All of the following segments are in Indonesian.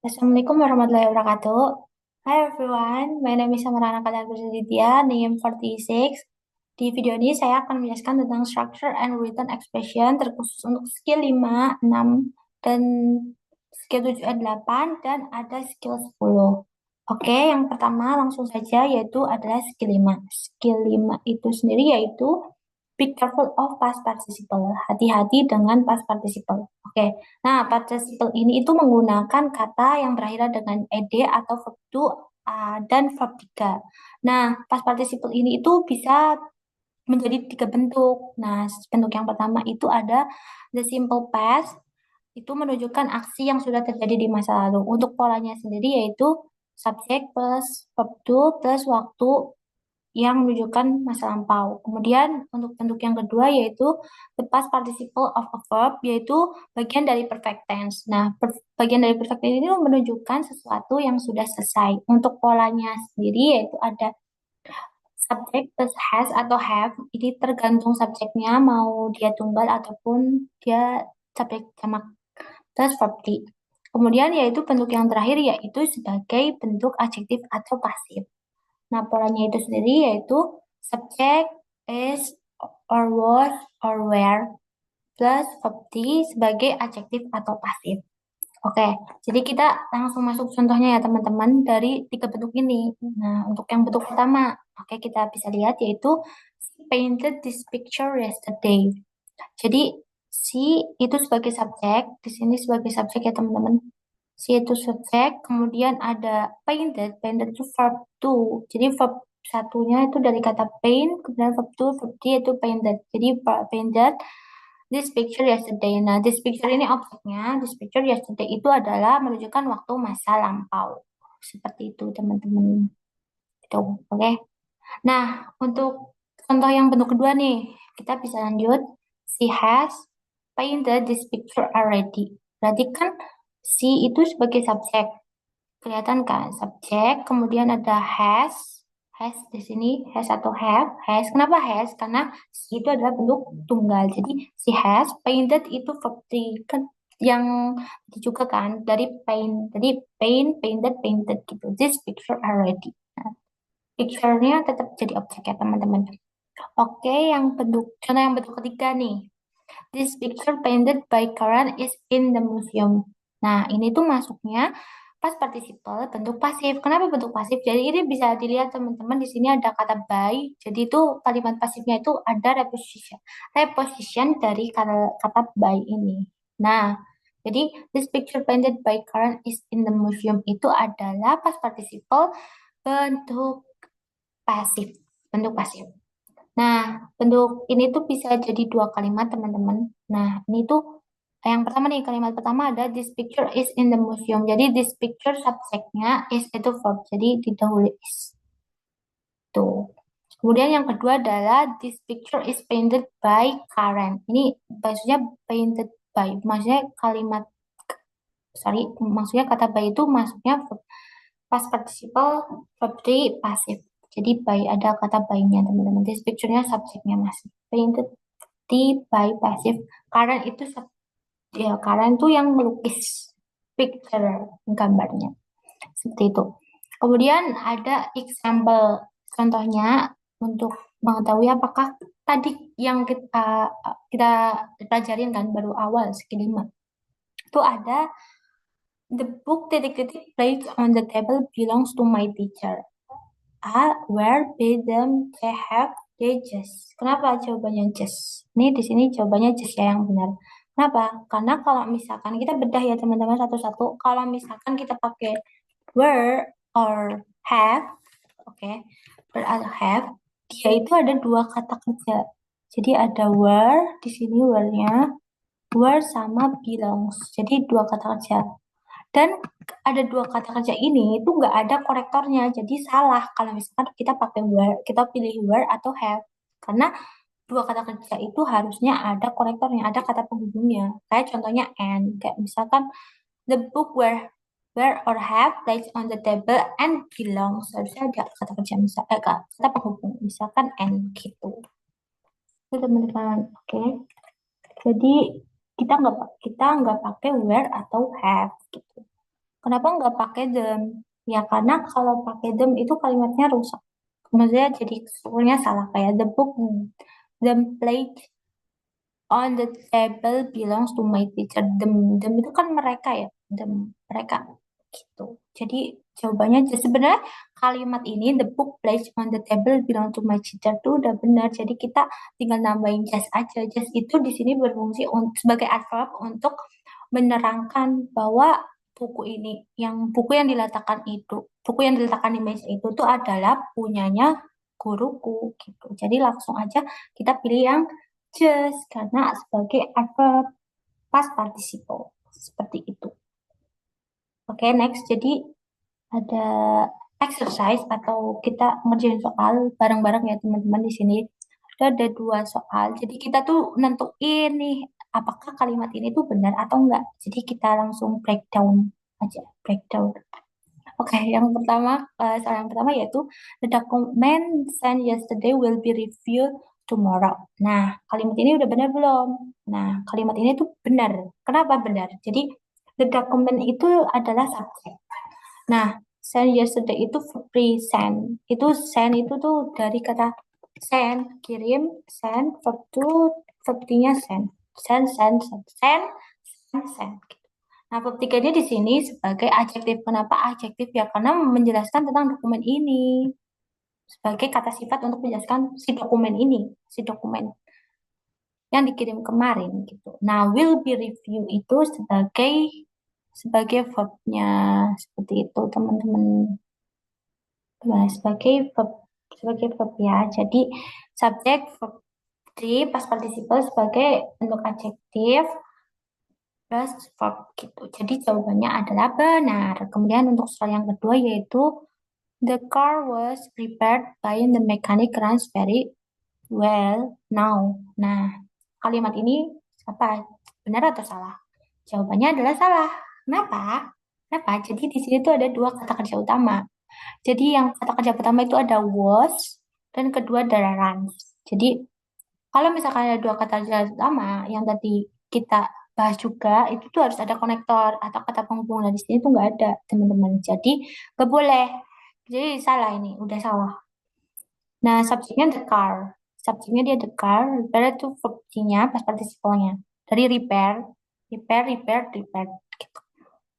Assalamualaikum warahmatullahi wabarakatuh. Hi everyone, my name is Samarana Kadar Prasetya, name 46. Di video ini saya akan menjelaskan tentang structure and written expression terkhusus untuk skill 5, 6, dan skill 7 dan 8, dan ada skill 10. Oke, yang pertama langsung saja yaitu adalah skill 5. Skill 5 itu sendiri yaitu be careful of past participle. Hati-hati dengan past participle. Oke. Nah, participle ini itu menggunakan kata yang berakhir dengan ed atau verb to dan verb 3. Nah, past participle ini itu bisa menjadi 3 bentuk. Nah, bentuk yang pertama itu ada the simple past, itu menunjukkan aksi yang sudah terjadi di masa lalu. Untuk polanya sendiri yaitu subject plus verb to plus waktu yang menunjukkan masa lampau. Kemudian untuk bentuk yang kedua yaitu the past participle of a verb, yaitu bagian dari perfect tense. Nah, bagian dari perfect tense ini menunjukkan sesuatu yang sudah selesai. Untuk polanya sendiri yaitu ada subject plus has atau have. Ini tergantung subjeknya mau dia tunggal ataupun dia subjek jamak plus verb three. Kemudian yaitu bentuk yang terakhir yaitu sebagai bentuk adjektif atau pasif. Nah, polanya itu sendiri yaitu subject, is, or was, or were, plus verb to sebagai adjektif atau pasif. Oke, jadi kita langsung masuk contohnya ya teman-teman dari 3 bentuk ini. Nah, untuk yang bentuk pertama, oke kita bisa lihat yaitu she painted this picture yesterday. Jadi si itu sebagai subjek, di sini sebagai subjek ya teman-teman. Si itu subjek, kemudian ada painted, painted itu verb to. Jadi verb satunya itu dari kata paint, kemudian verb to itu painted. Jadi painted this picture yesterday. Nah, this picture ini objeknya, this picture yesterday itu adalah menunjukkan waktu masa lampau. Seperti itu teman-teman. Itu, oke. Nah, untuk contoh yang bentuk kedua nih, kita bisa lanjut. She has painted this picture already. Berarti kan she itu sebagai subjek. Kelihatan kan? Subjek, kemudian ada has di sini, has atau have. Has, kenapa has? Karena she itu adalah bentuk tunggal. Jadi she has painted itu verb three. Kan yang juga kan dari paint. Jadi paint, painted, painted gitu. This picture already. Nah, picture-nya tetap jadi objek ya teman-teman. Oke, contoh yang bentuk ketiga nih. This picture painted by Karen is in the museum. Nah, ini tuh masuknya pas participle bentuk pasif. Kenapa bentuk pasif? Jadi ini bisa dilihat teman-teman di sini ada kata by. Jadi itu kalimat pasifnya itu ada reposition. Reposition dari kata by ini. Nah, jadi this picture painted by Karen is in the museum itu adalah pas participle bentuk pasif. Bentuk pasif. Nah, bentuk ini tuh bisa jadi 2 kalimat, teman-teman. Nah, ini tuh yang pertama nih, kalimat pertama ada this picture is in the museum. Jadi this picture subjeknya is itu verb. Jadi didahului is. Tuh. Kemudian yang kedua adalah this picture is painted by Karen. Ini maksudnya painted by. Maksudnya maksudnya kata by itu masuknya verb, past participle verb 3 pasif. Jadi by ada kata by-nya teman-teman. This picture-nya subjeknya masih painted di by pasif. Karen itu ya Karen itu yang melukis picture gambarnya seperti itu. Kemudian ada example contohnya untuk mengetahui apakah tadi yang kita pelajarin kan baru awal skill 5 itu ada the book titik-titik placed on the table belongs to my teacher. Where be them they have they just. Kenapa jawabannya just? Ini di sini jawabannya just ya yang benar. Kenapa? Karena kalau misalkan kita bedah ya teman-teman satu-satu, kalau misalkan kita pakai were or have, oke, were atau have, dia itu ada 2 kata kerja. Jadi ada were, di sini were-nya, were sama belongs. Jadi 2 kata kerja. Dan ada 2 kata kerja ini itu nggak ada korektornya, jadi salah kalau misalkan kita pakai were, kita pilih were atau have. Karena 2 kata kerja itu harusnya ada korektornya, ada kata penghubungnya. Kayak contohnya and, kayak misalkan the book were or have placed on the table and belongs. Harusnya ada kata kerja kata penghubung, misalkan and gitu. Itu teman-teman, oke. Jadi kita nggak pakai were atau have gitu. Kenapa nggak pakai them? Ya karena kalau pakai them itu kalimatnya rusak. Maksudnya jadi strukturnya salah kayak the book, the plate on the table belongs to my teacher. Them itu kan mereka ya, them mereka gitu. Jadi jawabannya sebenarnya kalimat ini the book placed on the table belong to my teacher tuh udah benar. Jadi kita tinggal nambahin just aja. Just itu di sini berfungsi sebagai adverb untuk menerangkan bahwa buku yang diletakkan itu, buku yang diletakkan di meja itu tuh adalah punyanya guruku gitu. Jadi langsung aja kita pilih yang just karena sebagai adverb past participle seperti itu. Oke, next. Jadi ada exercise atau kita ngerjain soal bareng-bareng ya teman-teman di sini. Ada dua soal. Jadi kita tuh nentuin nih apakah kalimat ini tuh benar atau enggak. Jadi kita langsung breakdown aja, breakdown. Oke, yang pertama, soal yang pertama yaitu the document sent yesterday will be reviewed tomorrow. Nah, kalimat ini udah benar belum? Nah, kalimat ini tuh benar. Kenapa benar? Jadi, the document itu adalah subjek. Nah, send yesterday itu present. Itu send itu tuh dari kata send, kirim, send, verb to, verb nya send. Send, send, send, send, send, send. Nah, verb 3 ini di sini sebagai adjektif. Kenapa adjektif? Ya, karena menjelaskan tentang dokumen ini. Sebagai kata sifat untuk menjelaskan si dokumen ini. Si dokumen yang dikirim kemarin gitu. Nah, will be review itu sebagai verbnya seperti itu, teman-teman. Nah, sebagai verb ya. Jadi, subjek verb 3 past participle sebagai bentuk adjektif plus verb gitu. Jadi jawabannya adalah benar. Kemudian untuk soal yang kedua yaitu the car was repaired by the mechanic runs very well now. Nah, kalimat ini apa? Benar atau salah? Jawabannya adalah salah. Kenapa? Kenapa? Jadi di sini tuh ada dua kata kerja utama. Jadi yang kata kerja pertama itu ada was dan kedua ada runs. Jadi kalau misalkan ada dua kata kerja utama yang tadi kita bahas juga, itu tuh harus ada konektor atau kata penghubung. Nah, di sini tuh nggak ada, teman-teman. Jadi, nggak boleh. Jadi, salah ini, udah salah. Nah, subjeknya the car. Subjeknya dia the car. Repair itu verb-nya, pas participle-nya. Dari repair, repair, repair, repair. Gitu.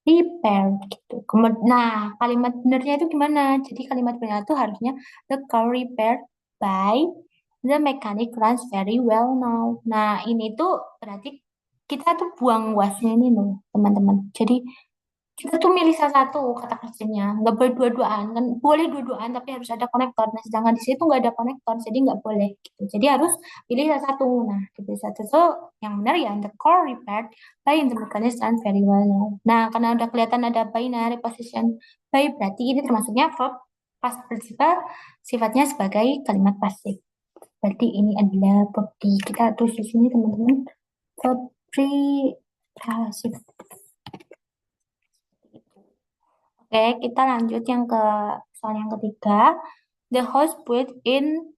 Repair, gitu. Nah, kalimat benernya itu gimana? Jadi, kalimat benar itu harusnya the car repaired by the mechanic runs very well now. Nah, ini tuh berarti kita tuh buang wasnya ini loh, teman-teman. Jadi, kita tuh milih salah satu kata kerjanya. Nggak boleh dua-duaan. Kan boleh dua-duaan, tapi harus ada konektor. Nah, sedangkan di situ nggak ada konektor, jadi nggak boleh. Gitu. Jadi harus pilih salah satu. Nah, pilih satu itu yang benar ya, the core repaired by the mechanic runs very well now. Nah, karena udah kelihatan ada binary position by, berarti ini termasuknya verb past participle, sifatnya sebagai kalimat pasif. Berarti ini adalah verb D. Kita tulis di sini teman-teman. Verb pasif. Oke, kita lanjut yang ke soal yang ketiga. The house built in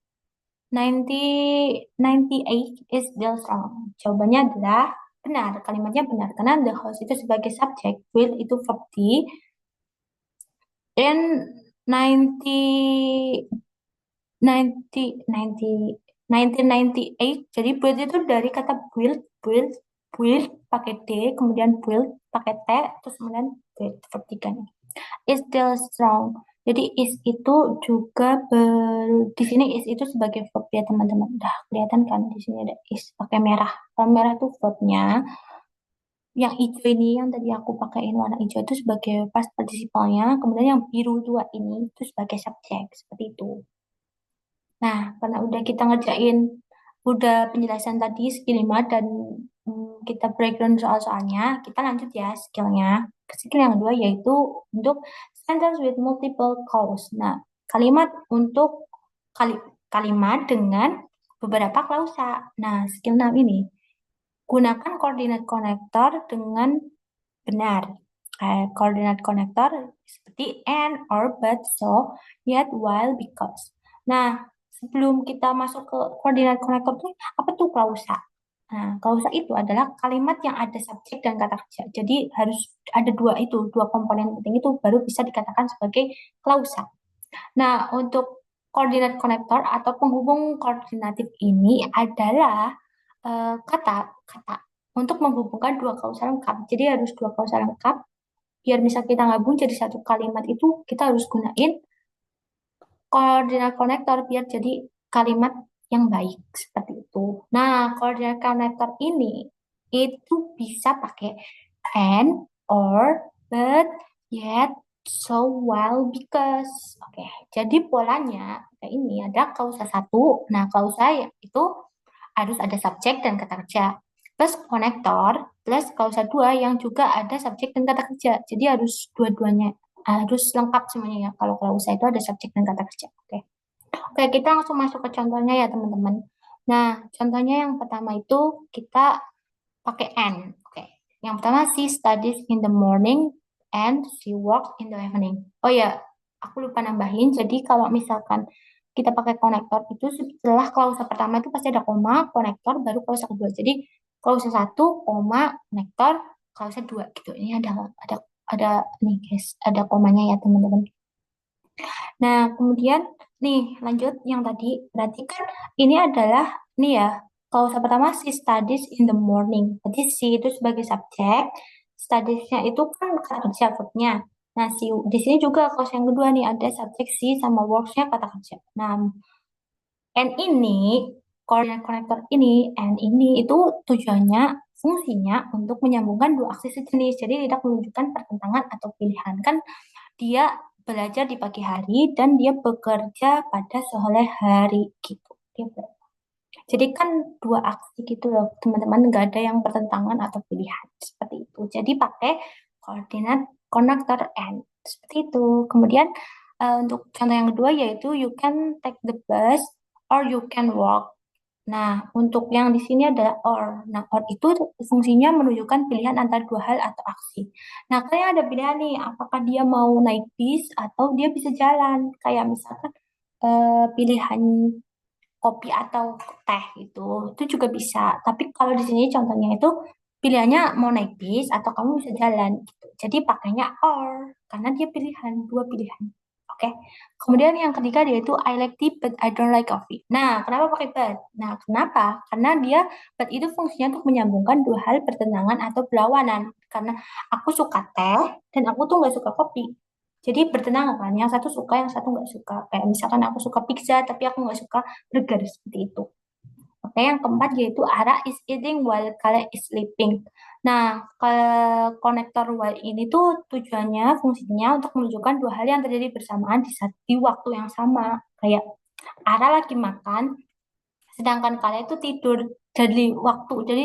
1998 is still strong. Jawabannya adalah benar. Kalimatnya benar. Karena the house itu sebagai subjek, built itu verb D. In 90 90 90 1998. Jadi build itu dari kata build, build, build pakai D, kemudian build pakai T, terus kemudian build verb tiganya. Is still strong. Jadi is itu juga di sini is itu sebagai verb ya teman-teman. Udah kelihatan kan di sini ada is pakai merah. Kalau merah itu verbnya. Yang hijau ini yang tadi aku pakaiin warna hijau itu sebagai past participle-nya. Kemudian yang biru tua ini itu sebagai subjek seperti itu. Nah, karena udah kita ngerjain, udah penjelasan tadi skill 5 dan kita breakdown soal-soalnya, kita lanjut ya skillnya. Skill yang kedua yaitu untuk sentence with multiple clause. Nah, kalimat untuk kalimat dengan beberapa klausa. Nah, skill 6 ini gunakan koordinat konektor dengan benar. Koordinat konektor seperti and, or, but, so, yet, while, because. Nah, sebelum kita masuk ke koordinat konektor tuh apa tuh klausa? Nah, klausa itu adalah kalimat yang ada subjek dan kata kerja. Jadi harus ada dua komponen penting itu baru bisa dikatakan sebagai klausa. Nah, untuk koordinat konektor atau penghubung koordinatif ini adalah kata untuk menghubungkan dua klausa lengkap. Jadi harus dua klausa lengkap. Biar misal kita gabung jadi satu kalimat itu kita harus gunain koordinat konektor biar jadi kalimat yang baik seperti itu. Nah, koordinat konektor ini itu bisa pakai and, or, but, yet, so, while, because. Oke, jadi polanya kayak ini ada klausa satu. Nah, klausa itu harus ada subjek dan kata kerja. Plus konektor, plus klausa dua yang juga ada subjek dan kata kerja. Jadi harus dua-duanya harus lengkap semuanya ya. Kalau klausa itu ada subjek dan kata kerja. Oke. Oke, kita langsung masuk ke contohnya ya, teman-teman. Nah, contohnya yang pertama itu kita pakai and. Oke. Yang pertama, she studies in the morning and she works in the evening. Oh ya, aku lupa nambahin. Jadi kalau misalkan kita pakai konektor itu setelah klausa pertama itu pasti ada koma, konektor, baru klausa kedua. Jadi klausa satu, koma, konektor, klausa dua gitu. Ini ada nih guys, ada komanya ya teman-teman. Nah, kemudian nih lanjut yang tadi. Berarti kan ini adalah nih ya, klausa pertama she studies in the morning. Berarti she itu sebagai subjek, studiesnya itu kan kata kerja verbnya. Nah, si di sini juga klausa yang kedua nih ada subjek she sama works-nya kata kerja. Nah, and ini koordinat konektor ini and ini itu tujuannya fungsinya untuk menyambungkan dua aksi sejenis. Jadi tidak menunjukkan pertentangan atau pilihan. Kan dia belajar di pagi hari dan dia bekerja pada sore hari gitu. Jadi kan dua aksi gitu loh, teman-teman, nggak ada yang bertentangan atau pilihan seperti itu. Jadi pakai koordinat konektor and seperti itu. Kemudian untuk contoh yang kedua yaitu you can take the bus or you can walk. Nah, untuk yang di sini adalah or. Nah, or itu fungsinya menunjukkan pilihan antara dua hal atau aksi. Nah, kalian ada pilihan nih, apakah dia mau naik bis atau dia bisa jalan. Kayak misalkan pilihan kopi atau teh itu juga bisa. Tapi kalau di sini contohnya itu pilihannya mau naik bis atau kamu bisa jalan gitu. Jadi pakainya or karena dia pilihan, dua pilihan. Oke. Kemudian yang ketiga dia itu I like tea but I don't like coffee. Nah, kenapa pakai but? Nah, kenapa? Karena dia but itu fungsinya untuk menyambungkan dua hal bertentangan atau berlawanan. Karena aku suka teh dan aku tuh nggak suka kopi. Jadi bertentangan kan, yang satu suka, yang satu nggak suka. Kayak misalkan aku suka pizza, tapi aku nggak suka burger seperti itu. Oke, yang keempat yaitu Ara is eating while Kale is sleeping. Nah, ke konektor while ini tuh tujuannya, fungsinya untuk menunjukkan dua hal yang terjadi bersamaan di waktu yang sama. Kayak Ara lagi makan, sedangkan Kale itu tidur. Jadi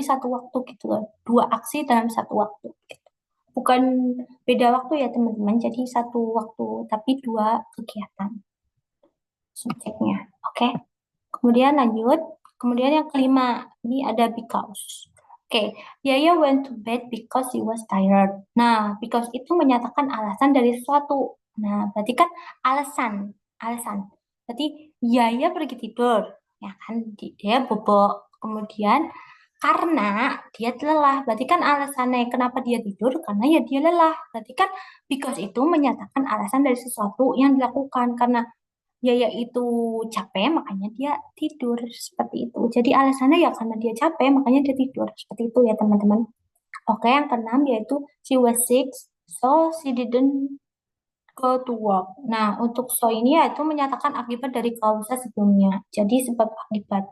satu waktu gitu loh. Dua aksi dalam satu waktu. Bukan beda waktu ya teman-teman, jadi satu waktu, tapi dua kegiatan subjeknya. Oke, kemudian lanjut. Kemudian yang kelima, ini ada because. Oke, Yaya went to bed because he was tired. Nah, because itu menyatakan alasan dari sesuatu. Nah, berarti kan alasan. Berarti Yaya pergi tidur, ya kan? Dia bobok. Kemudian karena dia lelah, berarti kan alasannya kenapa dia tidur, karena ya dia lelah. Berarti kan because itu menyatakan alasan dari sesuatu yang dilakukan. Karena ya yaitu capek, makanya dia tidur seperti itu. Jadi alasannya ya karena dia capek, makanya dia tidur. Seperti itu ya teman-teman. Oke, yang keenam yaitu she was sick, so she didn't go to work. Nah, untuk so ini yaitu menyatakan akibat dari kausa sebelumnya. Jadi sebab akibat.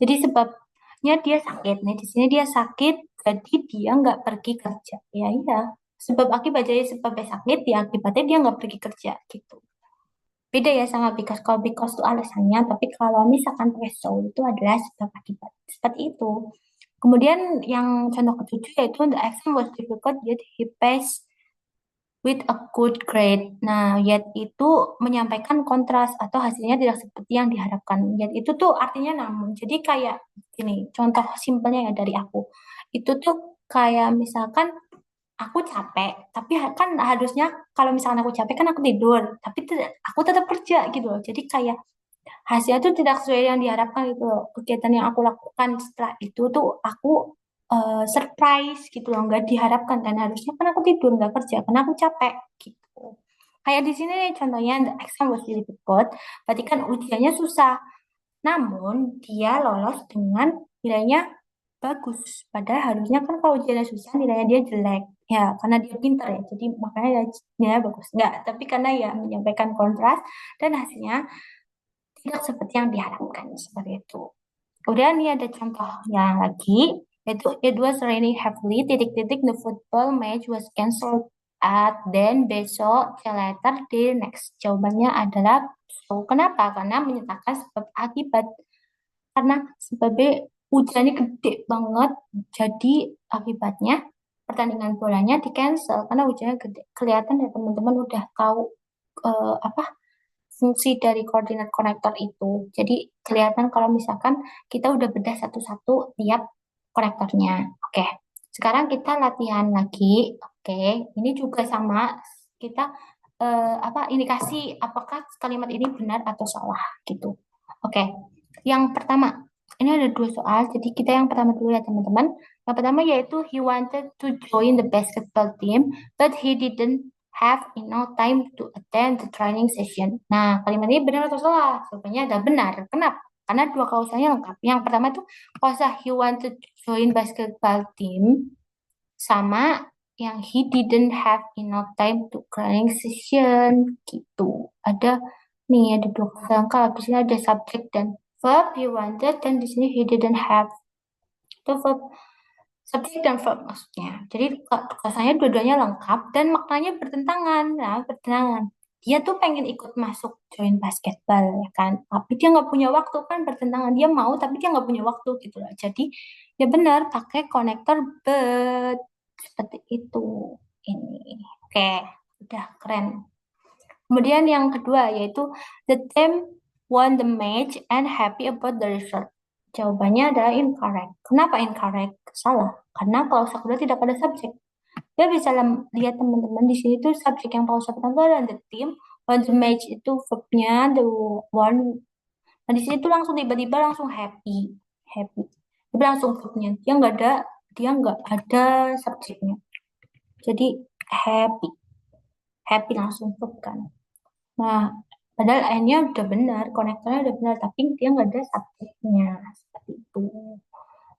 Jadi sebabnya dia sakit. Nih, di sini dia sakit, jadi dia nggak pergi kerja. Ya iya. Sebab akibat jadi sebabnya sakit, ya akibatnya dia nggak pergi kerja gitu. Beda ya sama because. Kalau because itu alasannya, tapi kalau misalkan pakai so itu adalah sebab akibat. Seperti itu. Kemudian yang contoh ketujuh yaitu the exam was difficult yet he passed with a good grade. Nah, yet itu menyampaikan kontras atau hasilnya tidak seperti yang diharapkan. Yet itu tuh artinya namun. Jadi kayak gini, contoh simpelnya ya dari aku. Itu tuh kayak misalkan aku capek, tapi kan harusnya kalau misalkan aku capek kan aku tidur, tapi aku tetap kerja gitu loh. Jadi kayak hasilnya tuh tidak sesuai yang diharapkan gitu loh. Kegiatan yang aku lakukan setelah itu tuh aku surprise gitu loh, nggak diharapkan kan, harusnya kan aku tidur nggak kerja karena aku capek gitu. Kayak di sini nih contohnya the exam was really difficult, berarti kan ujiannya susah, namun dia lolos dengan nilainya bagus. Padahal harusnya kan kalau ujiannya susah nilainya dia jelek. Ya, karena dia pintar ya. Jadi makanya dia nilainya bagus. Enggak, tapi karena ya menyampaikan kontras dan hasilnya tidak seperti yang diharapkan seperti itu. Kemudian ini ada contohnya lagi, yaitu it was raining heavily, titik-titik the football match was cancelled at then besok later the next. Jawabannya adalah so. Kenapa? Karena menyatakan sebab akibat. Karena sebabnya hujannya gede banget, jadi akibatnya pertandingan bolanya di cancel karena hujannya gede. Kelihatan ya teman-teman udah tahu apa fungsi dari koordinat konektor itu. Jadi kelihatan kalau misalkan kita udah bedah satu-satu tiap konektornya. Oke, sekarang kita latihan lagi. Oke, ini juga sama, kita apa indikasi apakah kalimat ini benar atau salah gitu. Oke, yang pertama ini ada dua soal. Jadi kita yang pertama dulu ya teman-teman. Yang pertama yaitu he wanted to join the basketball team, but he didn't have enough time to attend the training session. Nah, kalimat ini benar atau salah? Jawabannya ada benar. Kenapa? Karena dua kausalnya lengkap. Yang pertama itu kausa he wanted to join basketball team sama yang he didn't have enough time to training session gitu. Ada nih ada dua kata lengkap. Di sini ada subject dan verb he wanted dan di sini he didn't have. Itu verb subjek dan verb maksudnya. Jadi katanya dua-duanya lengkap dan maknanya bertentangan. Nah, bertentangan. Dia tuh pengen ikut masuk join basketball ya kan. Tapi dia nggak punya waktu kan bertentangan. Dia mau tapi dia nggak punya waktu gitu loh. Jadi ya benar pakai konektor but seperti itu. Ini. Oke, udah keren. Kemudian yang kedua yaitu the team won the match and happy about the result. Jawabannya adalah incorrect. Kenapa incorrect? Salah. Karena pausa kedua tidak ada subjek. Dia bisa lihat teman-teman di sini tuh subjek yang pausa pertama adalah the team, won the match itu verbnya the one. Nah di sini tuh langsung tiba-tiba langsung happy, happy. Tapi langsung verbnya. Dia nggak ada subjeknya. Jadi happy, happy langsung verb kan. Nah, padahal N-nya udah benar, konektornya udah benar, tapi dia nggak ada subjeknya. Seperti itu.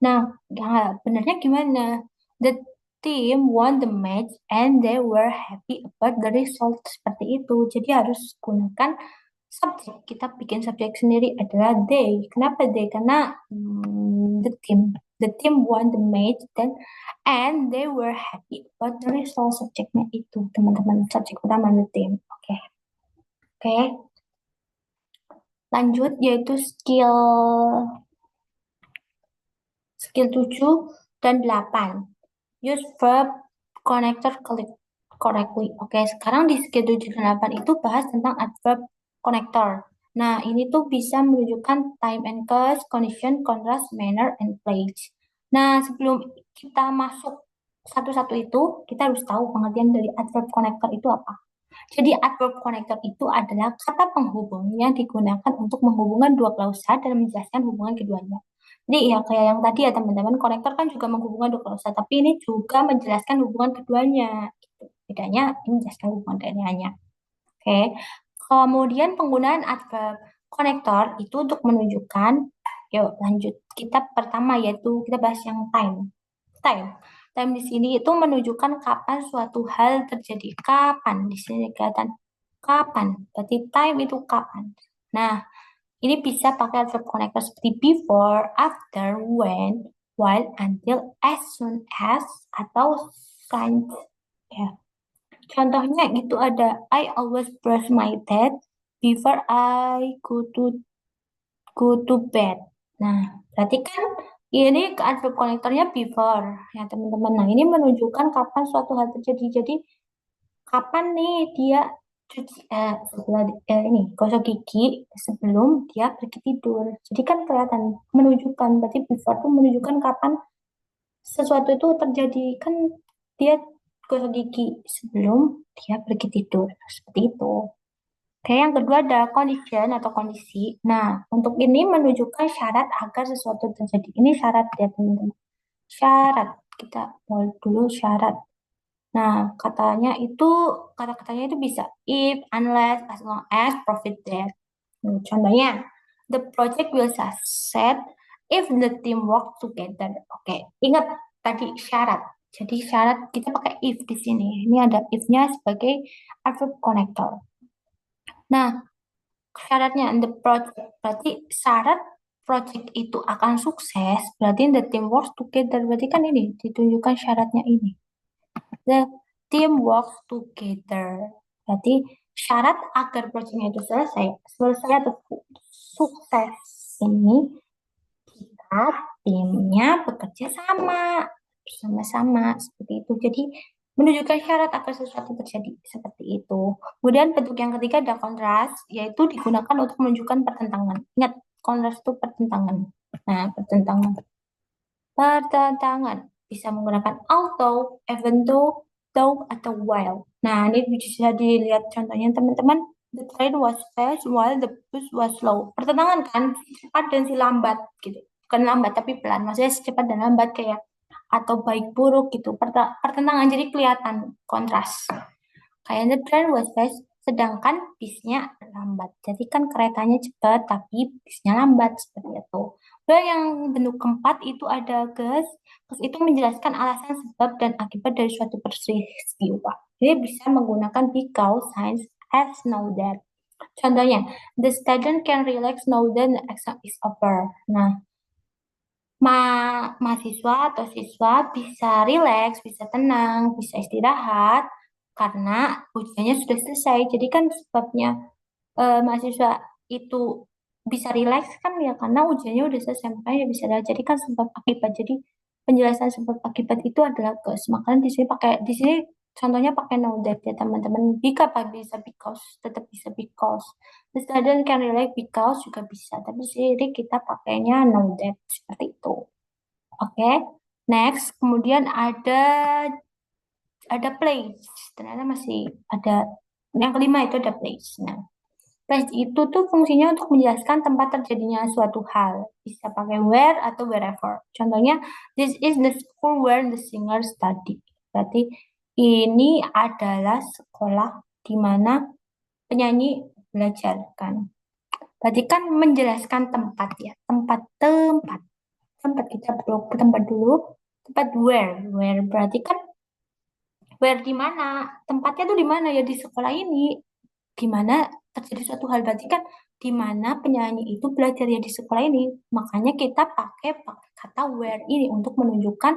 Nah, ya, benarnya gimana? The team won the match and they were happy about the result. Seperti itu. Jadi harus gunakan subjek. Kita bikin subjek sendiri adalah they. Kenapa they? Karena the team. The team won the match dan and they were happy about the result. Subjeknya itu, teman-teman. Subjek utama the team. Oke. Oke. Lanjut yaitu skill 7 dan 8. Use verb connector correctly. Oke, sekarang di skill 7 dan 8 itu bahas tentang adverb connector. Nah, ini tuh bisa menunjukkan time and cause, condition, contrast, manner, and place. Nah, sebelum kita masuk satu-satu itu, kita harus tahu pengertian dari adverb connector itu apa. Jadi adverb connector itu adalah kata penghubung yang digunakan untuk menghubungkan dua klausa dan menjelaskan hubungan keduanya. Jadi ya kayak yang tadi ya teman-teman, konektor kan juga menghubungkan dua klausa, tapi ini juga menjelaskan hubungan keduanya. Gitu. Bedanya ini menjelaskan hubungan keduanya. Oke. Kemudian penggunaan adverb konektor itu untuk menunjukkan, yuk lanjut. Kita pertama yaitu kita bahas yang time. Time. Time di sini itu menunjukkan kapan suatu hal terjadi. Kapan di sini kelihatan kapan. Berarti time itu kapan. Nah, ini bisa pakai verb connector seperti before, after, when, while, until, as soon as, atau since. Ya. Contohnya gitu ada I always brush my teeth before I go to bed. Nah, berarti kan ini adverb connectornya before ya teman-teman. Nah, ini menunjukkan kapan suatu hal terjadi. Jadi kapan nih dia ini gosok gigi sebelum dia pergi tidur. Jadi kan kelihatan menunjukkan berarti before itu menunjukkan kapan sesuatu itu terjadi, kan dia gosok gigi sebelum dia pergi tidur seperti itu. Oke, yang kedua ada condition atau kondisi. Nah, untuk ini menunjukkan syarat agar sesuatu terjadi. Ini syarat ya teman-teman. Syarat. Kita mulai dulu syarat. Nah, kata-katanya itu bisa if, unless, as long as, profit there. Contohnya, the project will succeed if the team work together. Oke, ingat tadi syarat. Jadi syarat kita pakai if di sini. Ini ada if-nya sebagai adverb connector. Nah, syaratnya the project berarti syarat project itu akan sukses berarti the team works together berarti kan ini ditunjukkan syaratnya ini the team works together berarti syarat agar projectnya itu selesai atau sukses ini kita timnya bekerja sama bersama-sama seperti itu jadi menunjukkan syarat agar sesuatu terjadi seperti itu. Kemudian bentuk yang ketiga ada kontras, yaitu digunakan untuk menunjukkan pertentangan. Ingat, kontras itu pertentangan. Nah, pertentangan. Pertentangan bisa menggunakan although, even though, atau while. Nah, ini bisa dilihat contohnya teman-teman. The train was fast while the bus was slow. Pertentangan kan, si cepat dan si lambat gitu. Bukan lambat tapi pelan. Maksudnya si cepat dan lambat kayak atau baik buruk gitu. Pertentangan jadi kelihatan kontras. Kayak the train was fast, sedangkan bisnya lambat. Jadi kan keretanya cepat, tapi bisnya lambat seperti itu. Dan yang bentuk keempat itu ada gas. Gas itu menjelaskan alasan sebab dan akibat dari suatu peristiwa. Dia bisa menggunakan because, since, as, now that. Contohnya, the student can relax now that the exam is over. Nah, mahasiswa atau siswa bisa rileks, bisa tenang, bisa istirahat karena ujiannya sudah selesai. Jadi kan sebabnya mahasiswa itu bisa rileks kan ya karena ujiannya udah selesai makanya dia bisa rileks. Jadi kan sebab akibat. Jadi penjelasan sebab akibat itu adalah cause. Makanya di sini contohnya pakai know that ya teman-teman. Jika apa bisa because tetap bisa because. The student can relate because juga bisa. Tapi di sini kita pakainya know that seperti itu. Oke, next. Kemudian ada place. Ternyata masih ada yang kelima itu ada place. Nah, place itu tuh fungsinya untuk menjelaskan tempat terjadinya suatu hal. Bisa pakai where atau wherever. Contohnya, this is the school where the singer study. Berarti ini adalah sekolah di mana penyanyi belajar kan. Berarti kan menjelaskan tempat ya, tempat tempat kita perlu ke tempat dulu tempat where berarti kan where di mana tempatnya tuh di mana ya di sekolah ini di mana terjadi suatu hal berarti kan di mana penyanyi itu belajar ya di sekolah ini makanya kita pakai kata where ini untuk menunjukkan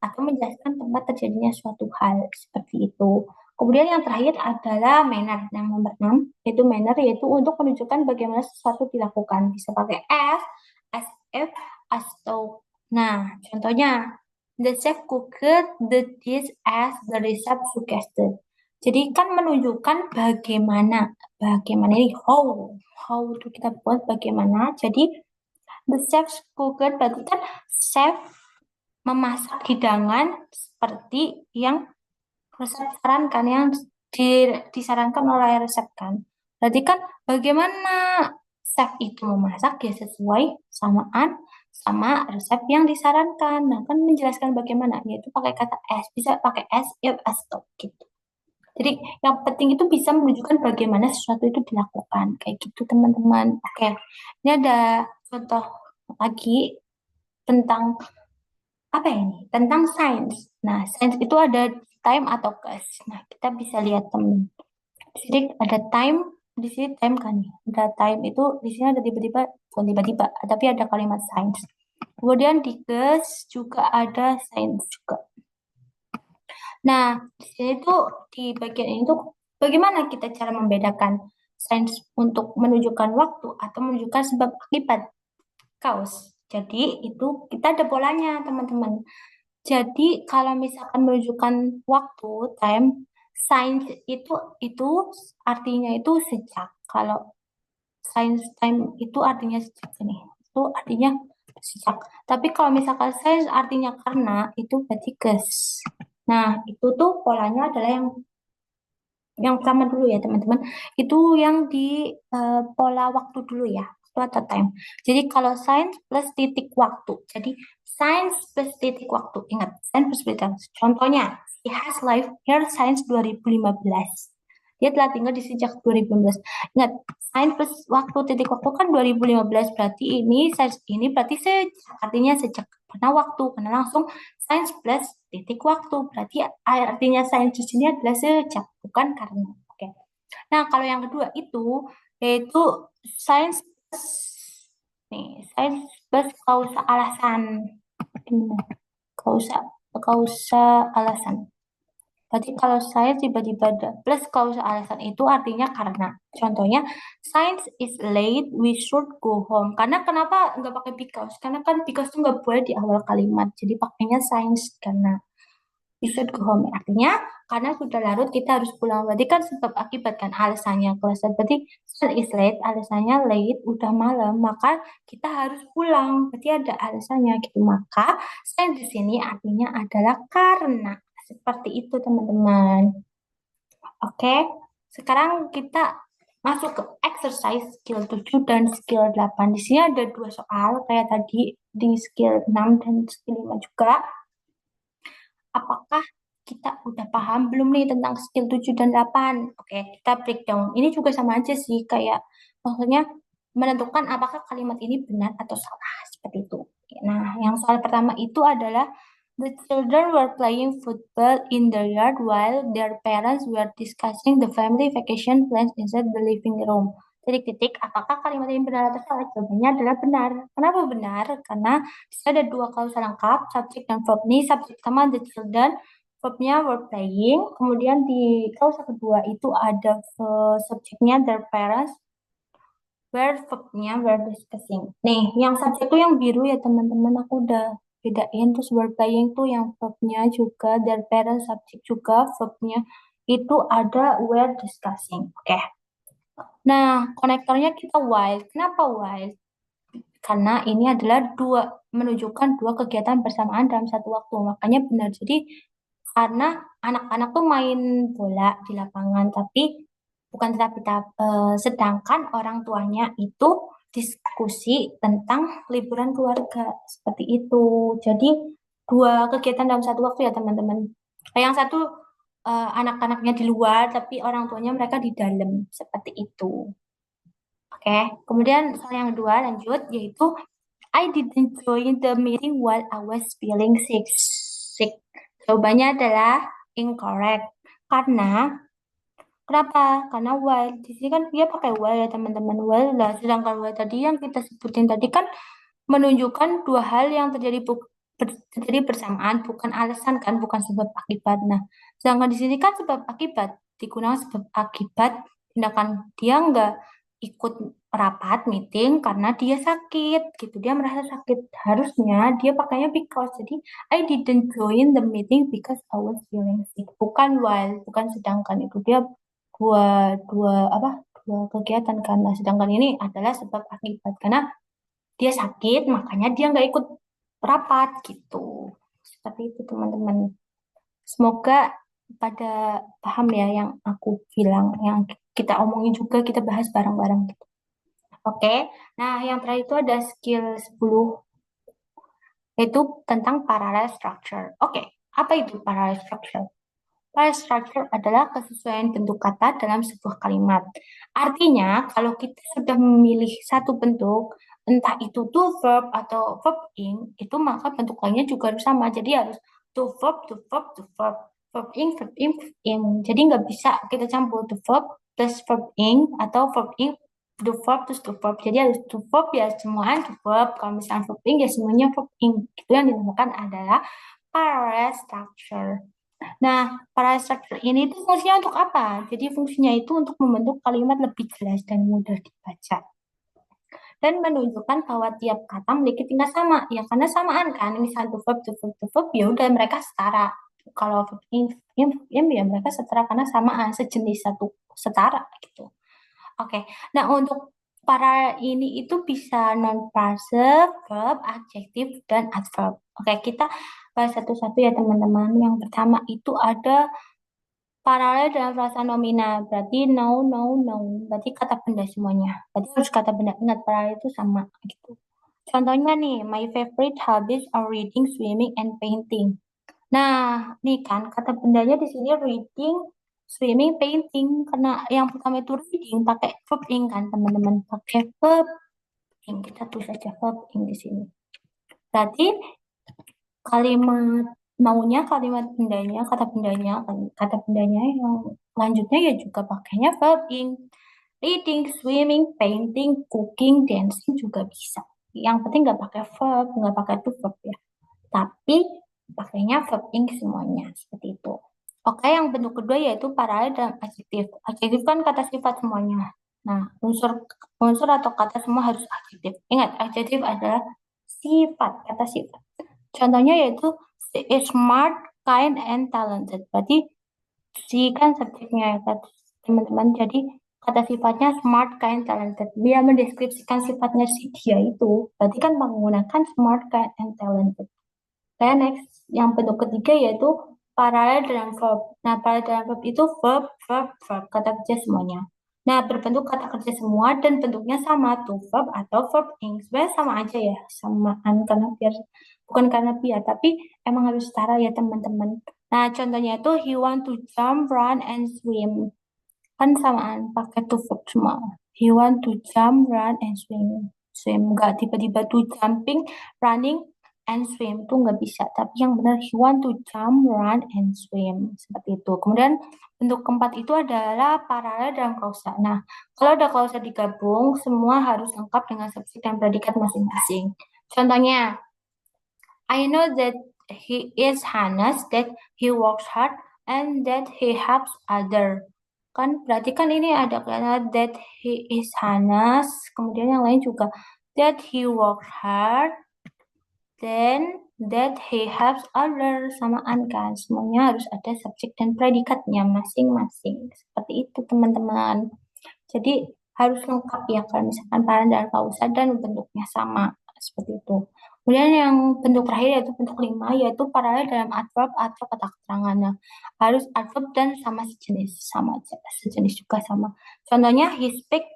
atau menjelaskan tempat terjadinya suatu hal seperti itu. Kemudian yang terakhir adalah manner yang nomor 6 yaitu manner yaitu untuk menunjukkan bagaimana sesuatu dilakukan bisa pakai as if, as though. Nah, contohnya the chef cooked the dish as the recipe suggested. Jadi kan menunjukkan bagaimana ini how itu kita buat bagaimana. Jadi the chef cooked berarti kan chef memasak hidangan seperti yang resep sarankan yang disarankan oleh resep kan. Berarti kan bagaimana chef itu memasak ya sesuai samaan sama resep yang disarankan. Nah, kan menjelaskan bagaimana yaitu pakai kata as, bisa pakai as, if, as, though gitu. Jadi yang penting itu bisa menunjukkan bagaimana sesuatu itu dilakukan. Kayak gitu teman-teman. Oke, ini ada contoh lagi tentang apa ini? Tentang sains. Nah, sains itu ada time atau gas. Nah, kita bisa lihat teman. Di sini ada time, di sini time kan. Ada time itu di sini ada tiba-tiba, bukan tiba-tiba, tapi ada kalimat sains. Kemudian di gas juga ada sains juga. Nah, di sini tuh di bagian ini tuh bagaimana kita cara membedakan sains untuk menunjukkan waktu atau menunjukkan sebab akibat kaos. Jadi itu kita ada polanya teman-teman. Jadi kalau misalkan menunjukkan waktu, time, science itu artinya itu sejak. Kalau science time itu artinya sejak ini. Itu artinya sejak. Tapi kalau misalkan science artinya karena itu berarti gas. Nah, itu tuh polanya adalah yang Yang pertama dulu ya teman-teman, itu yang di pola waktu dulu ya, waktu atau time. Jadi kalau science plus titik waktu. Jadi science plus titik waktu. Ingat, science plus titik waktu. Contohnya, he has lived here since 2015. Dia telah tinggal di sejak 2015. Ingat, science plus waktu titik waktu kan 2015. Berarti ini science ini berarti sejak. Artinya sejak. Karena waktu, karena langsung Sains plus titik waktu. Berarti artinya sains di sini adalah sejak, bukan karena. Oke. Nah, kalau yang kedua itu yaitu sains plus nih, sains plus kausa alasan. Ini, Kausa kausa alasan. Berarti kalau saya tiba-tiba ada plus kausa alasan itu artinya karena. Contohnya, science is late, we should go home. Karena kenapa nggak pakai because? Karena kan because itu nggak boleh di awal kalimat. Jadi pakainya science karena we should go home. Artinya karena sudah larut kita harus pulang. Berarti kan sebab akibat kan alasannya. Kalau berarti science is late, alasannya late, udah malam, maka kita harus pulang. Berarti ada alasannya gitu. Maka science di sini artinya adalah karena. Seperti itu teman-teman. Oke, sekarang kita masuk ke exercise skill 7 dan skill 8. Di sini ada dua soal kayak tadi di skill 6 dan skill 5 juga. Apakah kita udah paham belum nih tentang skill 7 dan 8? Oke, kita breakdown. Ini juga sama aja sih kayak maksudnya menentukan apakah kalimat ini benar atau salah seperti itu. Nah, yang soal pertama itu adalah the children were playing football in the yard while their parents were discussing the family vacation plans inside the living room. Titik-titik, apakah kalimat ini benar atau salah? Jawabannya adalah benar. Kenapa benar? Karena di sini ada dua klausa lengkap, subjek dan verb. Nih, subjek pertama the children, verbnya were playing. Kemudian di klausa kedua itu ada subjeknya their parents, where verbnya were discussing. Nih, yang subjek itu yang biru ya teman-teman, aku udah bedain. Terus were playing tuh yang verbnya juga, their parents subjek juga, verbnya itu ada were discussing. Oke. Nah, konektornya kita while. Kenapa while? Karena ini adalah menunjukkan dua kegiatan bersamaan dalam satu waktu. Makanya benar. Jadi karena anak-anak tuh main bola di lapangan, tapi bukan sedangkan orang tuanya itu diskusi tentang liburan keluarga seperti itu. Jadi dua kegiatan dalam satu waktu ya teman-teman. Yang satu anak-anaknya di luar, tapi orang tuanya mereka di dalam seperti itu. Oke, kemudian soal yang kedua lanjut yaitu I didn't join the meeting while I was feeling sick. Sick. Jawabannya adalah incorrect. Kenapa? Karena while di sini kan dia pakai while ya teman-teman. While lah, sedangkan while tadi yang kita sebutin tadi kan menunjukkan dua hal yang terjadi bersamaan, bukan alasan kan, bukan sebab akibat. Nah, sedangkan di sini kan sebab akibat digunakan sebab akibat tindakan dia nggak ikut rapat meeting karena dia sakit gitu, dia merasa sakit. Harusnya dia pakainya because. Jadi I didn't join the meeting because I was feeling sick, bukan while, bukan sedangkan. Itu dia dua dua apa dua kegiatan karena sedangkan ini adalah sebab akibat karena dia sakit, makanya dia nggak ikut rapat gitu. Seperti itu teman-teman. Semoga pada paham ya yang aku bilang, yang kita omongin juga, kita bahas bareng-bareng gitu. Oke, nah yang terakhir itu ada skill 10, yaitu tentang parallel structure. Oke, apa itu parallel structure? Parallel structure adalah kesesuaian bentuk kata dalam sebuah kalimat. Artinya, kalau kita sudah memilih satu bentuk, entah itu to verb atau verb ing, itu maka bentuk lainnya juga harus sama. Jadi harus to verb, to verb, to verb. Verb ing, verb ing, verb ing. Jadi nggak bisa kita campur to verb plus verb ing atau verb ing to verb plus to verb. Jadi harus to verb ya semuanya to verb. Kalau misalnya verb ing ya semuanya verb ing. Itu yang dinamakan adalah parallel structure. Nah, para structure ini tuh fungsinya untuk apa? Jadi fungsinya itu untuk membentuk kalimat lebih jelas dan mudah dibaca. Dan menunjukkan bahwa tiap kata memiliki tingkat sama. Ya, karena samaan kan. Misal to verb, to verb, to verb, ya udah mereka setara. Kalau verb in, ya mereka setara karena samaan, sejenis, satu setara gitu. Oke, nah untuk para ini itu bisa non-passive, verb, adjektif, dan adverb. Oke, kita bahas satu-satu ya teman-teman. Yang pertama itu ada Paralel dalam frasa nomina, berarti no, no, no. Berarti kata benda semuanya. Berarti harus kata benda. Ingat, paralel itu sama gitu. Contohnya nih, my favorite hobbies are reading, swimming, and painting. Nah, nih kan kata bendanya di sini reading, swimming, painting. Karena yang pertama itu reading pakai verb ing kan, teman-teman. Pakai verb ing. Kita tulis aja verb ing di sini. Berarti kalimat maunya kalimat bendanya, kata bendanya yang lanjutnya ya juga pakainya verb ing. Reading, swimming, painting, cooking, dancing juga bisa. Yang penting nggak pakai verb, nggak pakai to verb ya. Tapi pakainya verb ing semuanya seperti itu. Oke, yang bentuk kedua yaitu paralel dalam adjektif. Adjektif kan kata sifat semuanya. Nah, unsur unsur atau kata semua harus adjektif. Ingat, adjektif adalah sifat, kata sifat. Contohnya yaitu she is smart, kind, and talented. Berarti she kan subjeknya ya, teman-teman. Jadi kata sifatnya smart, kind, talented. Dia mendeskripsikan sifatnya si dia itu. Berarti kan menggunakan smart, kind, and talented. Oke, next. Yang bentuk ketiga yaitu paralel dalam verb. Nah, paralel dalam verb itu verb, verb, verb. Kata kerja semuanya. Nah, berbentuk kata kerja semua dan bentuknya sama, to verb atau verb ing. Sebenarnya sama aja ya, samaan karena biar bukan karena biar, tapi emang harus setara ya teman-teman. Nah, contohnya itu he want to jump, run, and swim. Kan samaan, pakai to verb semua. He want to jump, run, and swim. Swim, nggak tiba-tiba to jumping, running, and swim. Itu nggak bisa. Tapi yang benar, he want to jump, run, and swim. Seperti itu. Kemudian bentuk keempat itu adalah paralel dan klausa. Nah, kalau ada klausa digabung, semua harus lengkap dengan subjek dan predikat masing-masing. Contohnya, I know that he is honest, that he works hard, and that he helps other. Kan berarti kan ini ada kata that he is honest, kemudian yang lain juga that he works hard, then that he helps other, samaan kan. Semuanya harus ada subjek dan predikatnya masing-masing. Seperti itu teman-teman. Jadi harus lengkap ya kalau misalkan parent dan kausa dan bentuknya sama seperti itu. Kemudian yang bentuk terakhir yaitu bentuk lima yaitu paralel dalam adverb atau kata keterangan. Nah, harus adverb dan sama sejenis, sama aja, sejenis juga sama. Contohnya he speak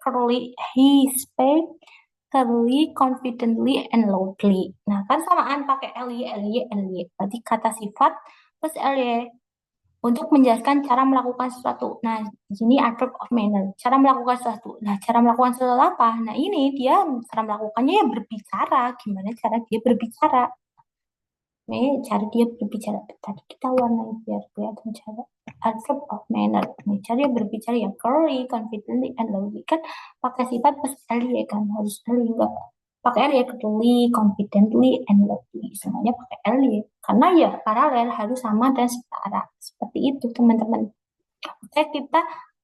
clearly, confidently, and loudly. Nah, kan samaan pakai ly, ly, ly. Berarti kata sifat plus ly untuk menjelaskan cara melakukan sesuatu. Nah, di sini adverb of manner, cara melakukan sesuatu. Nah, cara melakukan sesuatu apa? Nah, ini dia cara melakukannya ya berbicara. Gimana cara dia berbicara? Nih, cara dia berbicara. Tadi kita warnai biar kelihatan cara. Adverb of manner. Nih, cara dia berbicara ya clearly, confidently, and loudly. Kan pakai sifat pas kali ya kan. Harus kali enggak pakai L ya, clearly, confidently, and loudly. Semuanya pakai L ya. Karena ya paralel harus sama dan setara. Seperti itu, teman-teman. Oke, kita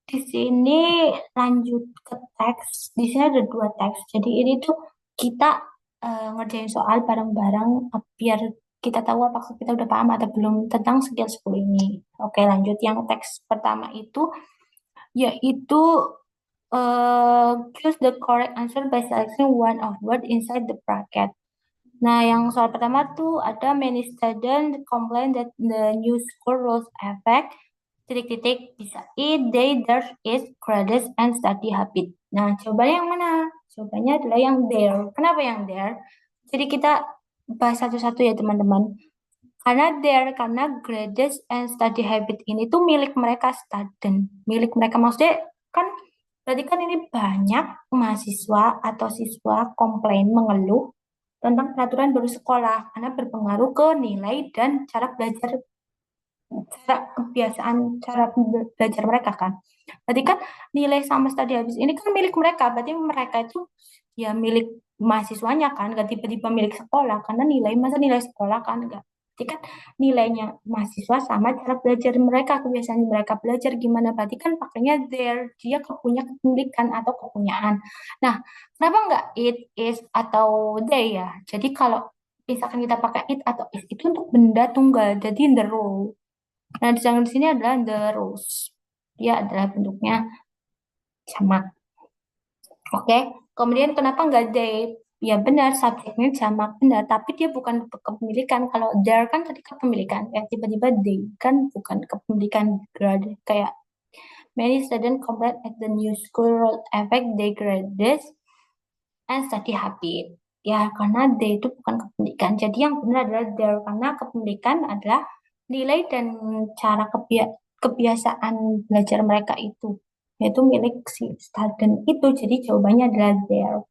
di sini lanjut ke teks. Di sini ada dua teks. Jadi ini tuh kita ngerjain soal bareng-bareng biar kita tahu apakah kita udah paham atau belum tentang skill 10 ini. Oke, lanjut. Yang teks pertama itu yaitu choose the correct answer by selecting one of word inside the bracket. Nah, yang soal pertama tuh ada many students complain that the new school rules affect titik-titik bisa eat, they, there, is, grades, and study habit. Nah, jawabannya yang mana? Jawabannya adalah yang there. Kenapa yang there? Jadi kita bahas satu-satu ya teman-teman. Karena grades and study habit ini tuh milik mereka student. Milik mereka maksudnya kan berarti kan ini banyak mahasiswa atau siswa komplain mengeluh tentang peraturan baru sekolah karena berpengaruh ke nilai dan cara belajar, cara kebiasaan, cara belajar mereka kan. Berarti kan nilai sama studi habis ini kan milik mereka. Berarti mereka itu ya milik mahasiswanya kan, gak tiba-tiba milik sekolah karena nilai masa nilai sekolah kan enggak. Berarti kan nilainya mahasiswa sama cara belajar mereka, kebiasaan mereka belajar gimana. Berarti kan pakainya their, dia punya kepemilikan atau kepunyaan. Nah, kenapa enggak it, is, atau they ya? Jadi kalau misalkan kita pakai it atau is itu untuk benda tunggal, jadi the role. Nah, di sini adalah the rose. Dia adalah bentuknya sama. Oke. Kemudian kenapa nggak date? Ya benar, subjeknya jamak benar, tapi dia bukan kepemilikan. Kalau there kan tadi kepemilikan, ya tiba-tiba they kan bukan kepemilikan grade. Kayak many students complain at the new school road affect their grades and study habit. Ya, karena they itu bukan kepemilikan. Jadi yang benar adalah there, karena kepemilikan adalah nilai dan cara kebiasaan belajar mereka itu, yaitu milik si student itu. Jadi jawabannya adalah there.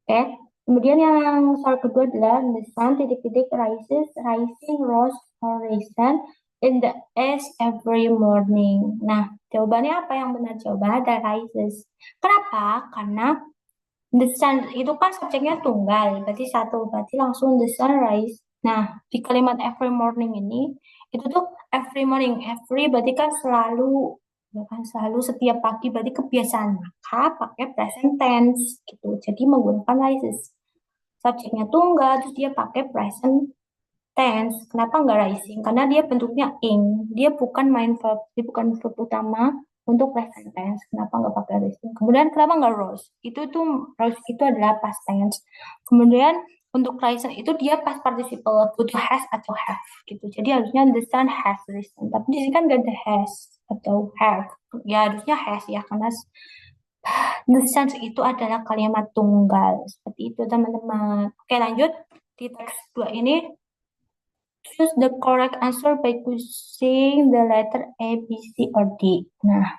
Oke. Kemudian yang soal kedua adalah the sun titik-titik rises, rising, rose, or risen in the east every morning. Nah, jawabannya apa yang benar? Jawabannya ada rises. Kenapa? Karena the sun itu kan subjeknya tunggal, berarti satu, berarti langsung the sunrise. Nah, di kalimat every morning ini, itu tuh every morning, every berarti kan selalu, ya kan selalu setiap pagi, berarti kebiasaan. Maka pakai present tense gitu. Jadi menggunakan rises. Subjeknya tunggal, terus dia pakai present tense. Kenapa nggak rising? Karena dia bentuknya ing. Dia bukan main verb, dia bukan verb utama untuk present tense. Kenapa nggak pakai rising? Kemudian kenapa nggak rose? Rose itu adalah past tense. Kemudian untuk rising itu dia past participle, butuh has atau have gitu. Jadi harusnya the sun has risen. Tapi di sini kan nggak ada has atau have. Ya harusnya has ya, karena the sun itu adalah kalimat tunggal. Seperti itu teman-teman. Oke lanjut. Di teks 2 ini choose the correct answer by choosing the letter A, B, C, or D. Nah,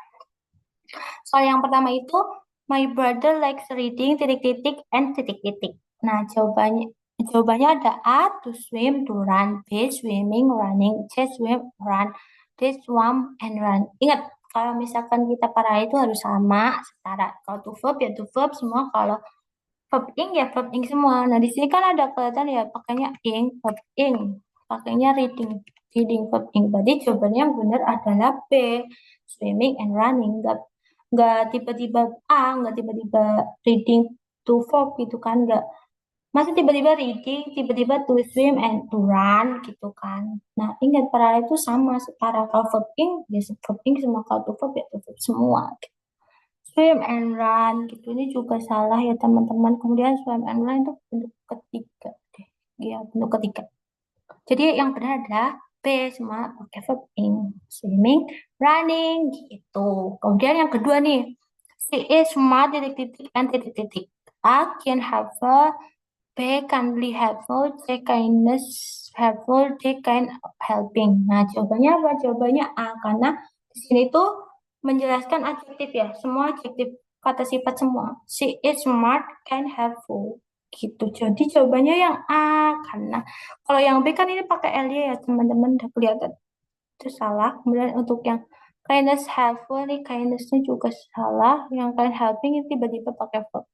soal yang pertama itu, my brother likes reading, titik-titik, and titik-titik. Nah, jawabannya ada A, to swim, to run, B, swimming, running, C, swim, run, D, swam, and run. Ingat, kalau misalkan kita para itu harus sama, setara. Kalau to verb ya to verb semua, kalau verb ing ya verb ing semua. Nah, di sini kan ada kelihatan ya pakainya ing, verb ing. Pakainya reading, reading verb ing. Berarti jawabannya yang benar adalah B, swimming and running. Nggak tiba-tiba nggak tiba-tiba reading to verb gitu kan. Nggak, masih tiba-tiba reading, tiba-tiba to swim and to run gitu kan. Nah, ingat para itu sama setara. Kalau verb ing, ya verb ing semua. Kalau to verb ya to verb semua. Swim and run gitu ini juga salah ya teman-teman. Kemudian swim and run itu bentuk ketiga deh. Ya, bentuk ketiga. Jadi yang benar adalah B semua pakai verb ing. Swimming, running gitu. Kemudian yang kedua nih. C is smart titik-titik and titik-titik. A can have a, B kindly helpful, C kindness helpful, D kind helping. Nah, jawabannya apa? Jawabannya A karena di sini tuh menjelaskan adjektif ya, semua adjektif kata sifat semua. She is smart, kind, helpful. Gitu. Jadi jawabannya yang A karena kalau yang B kan ini pakai LY ya teman-teman udah kelihatan. Itu salah. Kemudian untuk yang kindness helpful nih kindnessnya juga salah. Yang kind helping ini tiba-tiba pakai verb.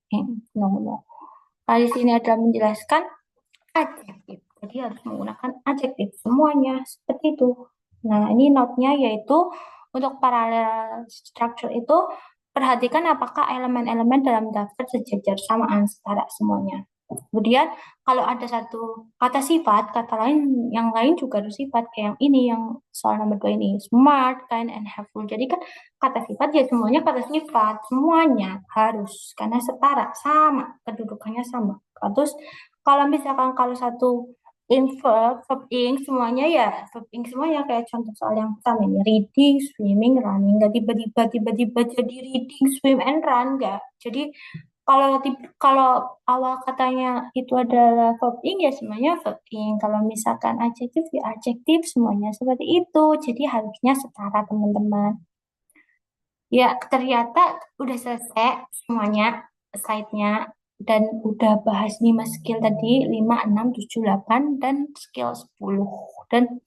No, no. Nah, di sini adalah menjelaskan adjektif. Jadi harus menggunakan adjektif semuanya seperti itu. Nah, ini note-nya yaitu untuk parallel structure itu perhatikan apakah elemen-elemen dalam daftar sejajar samaan setara semuanya. Kemudian kalau ada satu kata sifat, kata lain yang lain juga harus sifat kayak yang ini yang soal nomor 2 ini smart, kind, and helpful. Jadi kan kata sifat ya semuanya kata sifat, semuanya harus karena setara sama kedudukannya sama. Terus kalau satu verb ing semuanya ya verb ing semuanya kayak contoh soal yang pertama ini reading, swimming, running. Nggak tiba-tiba jadi reading, swim, and run nggak. Jadi kalau awal katanya itu adalah verb ing ya semuanya verb ing. Kalau misalkan adjektif ya adjektif semuanya seperti itu. Jadi harusnya setara teman-teman. Ya, ternyata udah selesai semuanya slide-nya dan udah bahas 5 skill tadi, 5, 6, 7, 8 dan skill 10. Dan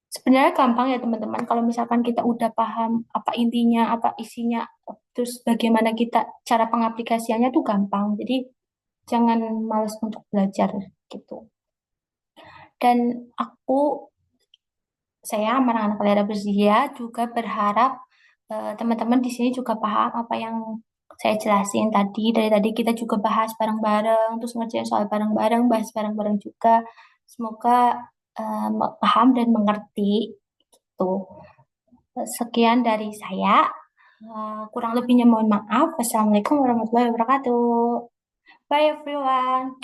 sebenarnya gampang ya teman-teman kalau misalkan kita udah paham apa intinya, apa isinya, terus bagaimana kita cara pengaplikasiannya tuh gampang. Jadi jangan males untuk belajar gitu. Dan saya anak-anak Lera Bersedia juga berharap teman-teman di sini juga paham apa yang saya jelasin tadi. Dari tadi kita juga bahas bareng-bareng, terus ngerjain soal bareng-bareng, bahas bareng-bareng juga. Semoga paham dan mengerti. Tuh, sekian dari saya. Kurang lebihnya mohon maaf. Wassalamualaikum warahmatullahi wabarakatuh. Bye everyone.